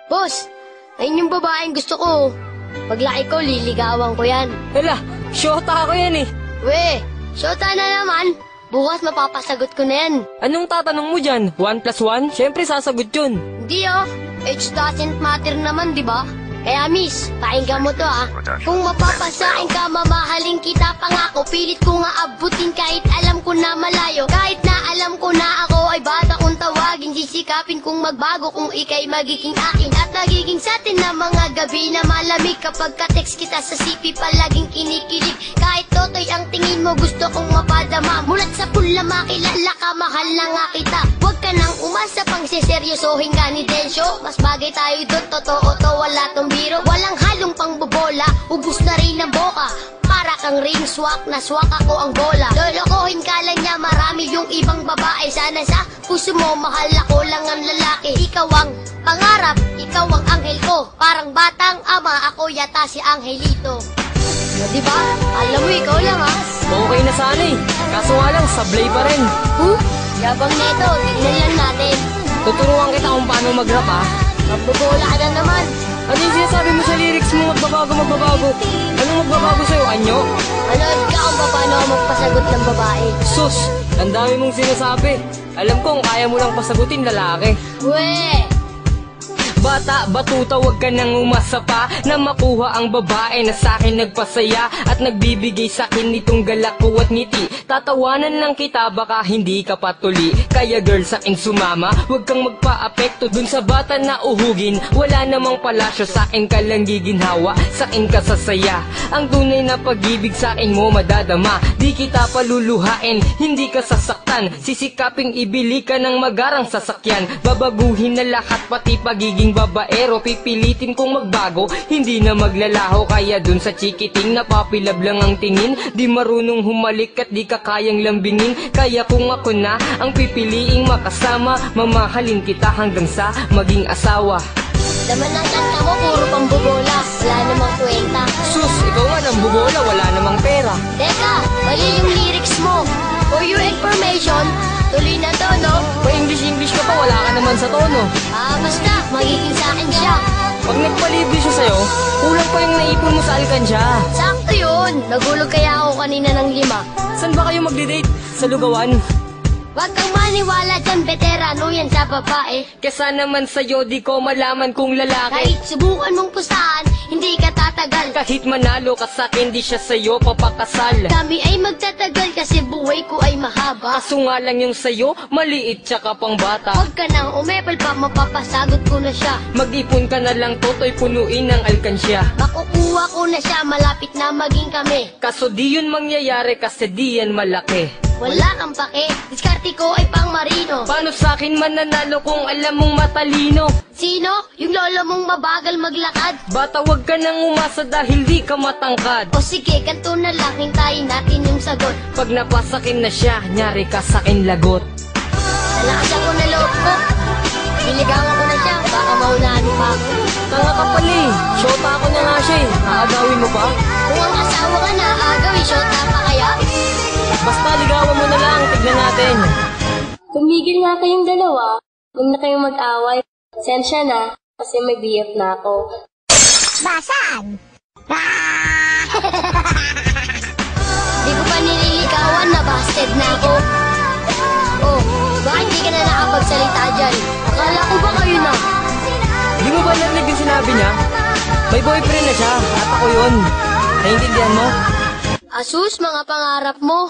Boss, ayun yung babaeng gusto ko. Paglaki ko, liligawan ko yan. Hala, syota ako yan eh. We, syota na naman. Bukas mapapasagot ko na yan. Anong tatanong mo dyan? 1 plus 1? Siyempre sasagot yun. Hindi age doesn't matter naman, di ba? Kaya miss, pakinggan mo to Kung mapapasain ka, mamahalin kita pangako. Pilit ko nga abutin kahit alam ko na malayo. Kahit na alam ko na ako ay bata kong tawagin. Sisikapin kong magbago kung ikay magiging akin. At nagiging sa atin na mga gabi na malamig. Kapag ka-text kita sa CP palaging kinikilig. Kahit totoy ang tingin mo gusto kong mapadama. Mulat sa pula makilala ka, mahal na nga kita. Huwag ka nang umasa pang siseryosohin ka ni Densyo. Mas bagay tayo doon, totoo to, wala tong biro. Walang halong pangbobola, ubus na rin ang boka. Para kang ring swak, na swak ako ang bola. Lolokohin ka lang niya, marami yung ibang babae. Sana sa puso mo, mahal ako lang ang lalaki. Ikaw ang pangarap, ikaw ang anghel ko. Parang batang ama, ako yata si Angelito. Diba? Alam mo, ikaw lang Okay na sana eh. Kaso nga lang, sablay pa rin. Yabang neto, tignan lang natin. Tuturuan kita kung paano mag-rap Magbobola ka na naman. Ano yung sinasabi mo sa lyrics mo? Magbabago. Anong magbabago sa'yo? Anyo? Manood ka kung paano ako magpasagot ng babae. Sus! Ang dami mong sinasabi. Alam kong kaya mo lang pasagutin lalaki. We! Bata, batuta, wag ka nang umasa pa na makuha ang babae na sa'kin nagpasaya at nagbibigay sa'kin nitong galak ko at ngiti. Tatawanan lang kita, baka hindi ka patuli. Kaya girl, sa'kin sumama, wag kang magpa-apekto dun sa bata na uhugin. Wala namang palasyo, sa'kin ka lang giginhawa, sa'kin ka sasaya. Ang tunay na pag-ibig sa'kin mo madadama. Di kita paluluhain, hindi ka sasaktan. Sisikaping ibili ka ng magarang sasakyan. Babaguhin na lahat, pati pagiging babaero. Pipilitin kong magbago, hindi na maglalaho. Kaya dun sa chikiting napapilab lang ang tingin. Di marunong humalik at di ka kayang lambingin. Kaya kung ako na ang pipiliing makasama, mamahalin kita hanggang sa maging asawa. Laman ng kanta mo, puro pambobola. Wala namang kwenta. Sus, ikaw nga nang bubola, wala namang pera. Teka, mali yung lyrics mo. For your information, tuloy na to, no? Pa-English ka pa, wala ka naman sa tono. Basta, magiging sa akin siya. Pag nagpalibre siya sa'yo, kulang pa yung naipon mo sa alkansya. Sakto yun. Nagulog kaya ako kanina ng 5. Saan ba kayo magde-date? Sa lugawan? Wag kang maniwala dyan, veterano yan sa babae. Kesa naman sa'yo, di ko malaman kung lalaki. Kahit subukan mong pustahan, hindi ka tatagal. Kahit manalo ka sa'kin, di siya sa'yo papakasal. Kami ay magtatagal kasi buhay ko ay mahaba. Kaso nga lang yung sa'yo, maliit tsaka pang bata. Huwag ka nang umepal pa, mapapasagot ko na siya. Mag-ipon ka na lang, toto'y punuin ng alkansya. Makukuha ko na siya, malapit na maging kami. Kaso di yun mangyayari kasi di yan malaki. Wala kang pake, diskarte ko ay pang marino. Paano sa'kin mananalo kung alam mong matalino? Sino? Yung lolo mong mabagal maglakad? Bata, wag ka nang umasa dahil di ka matangkad. O sige, kanto na lang, hintayin natin yung sagot. Pag napasakin na siya, nyari ka sa'kin lagot. Nalakas ako na loob ko. Niligawan ko na siya, baka maunahan mo pa ako. Tanga ka pala eh, syota ako na nga siya eh. Aagawin mo pa? Kung ang asawa ka na, agawin syota pa kaya? Basta ligawan mo na lang, tignan natin. Tumigil nga kayong dalawa. Huwag na kayong mag-away. Sensya na, kasi may BF na ako. Basaan? Di ko pa nililigawan, nabasted na ako. Oh, bakit di ka na nakapagsalita dyan? Akala ko ba kayo na? Di mo ba narinig yung sinabi niya? May boyfriend na siya, at ako yun. Naiintindihan mo? Asus, mga pangarap mo.